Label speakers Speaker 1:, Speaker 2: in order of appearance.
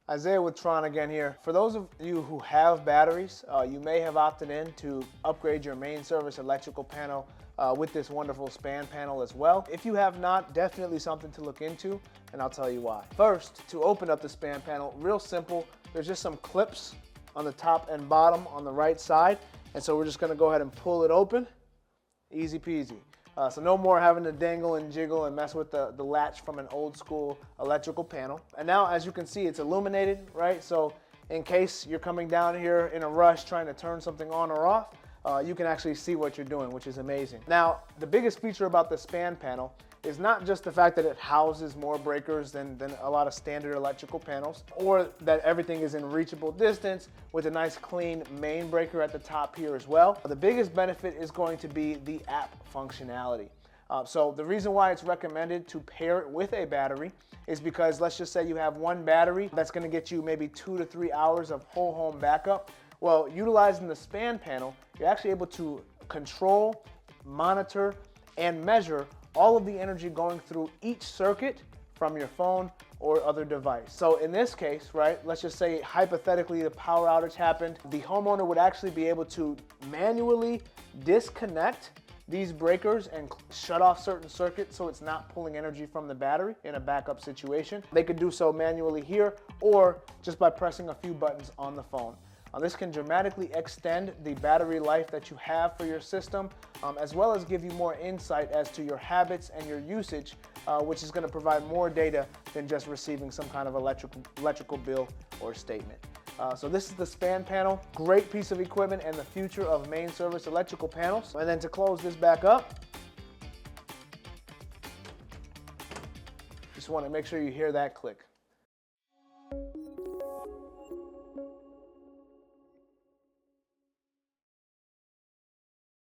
Speaker 1: Isaiah with Tron again here. For those of you who have batteries, you may have opted in to upgrade your main service electrical panel with this wonderful span panel as well. If you have not, definitely something to look into, and I'll tell you why. First, to open up the span panel, real simple. There's just some clips on the top and bottom on the right side, and so we're just gonna go ahead and pull it open. Easy peasy. So no more having to dangle and jiggle and mess with the latch from an old school electrical panel. And now, as you can see, it's illuminated, right? So in case you're coming down here in a rush trying to turn something on or off, you can actually see what you're doing, which is amazing. Now, the biggest feature about the span panel is not just the fact that it houses more breakers than a lot of standard electrical panels, or that everything is in reachable distance with a nice clean main breaker at the top here as well. The biggest benefit is going to be the app functionality. So the reason why it's recommended to pair it with a battery is because, let's just say you have one battery that's going to get you maybe 2 to 3 hours of whole home backup. Well, utilizing the span panel, you're actually able to control, monitor, and measure all of the energy going through each circuit from your phone or other device. So in this case, right, let's just say hypothetically the power outage happened, the homeowner would actually be able to manually disconnect these breakers and shut off certain circuits so it's not pulling energy from the battery in a backup situation. They could do so manually here or just by pressing a few buttons on the phone. This can dramatically extend the battery life that you have for your system, as well as give you more insight as to your habits and your usage, which is going to provide more data than just receiving some kind of electrical bill or statement. So this is the span panel, great piece of equipment and the future of main service electrical panels. And then to close this back up, just want to make sure you hear that click.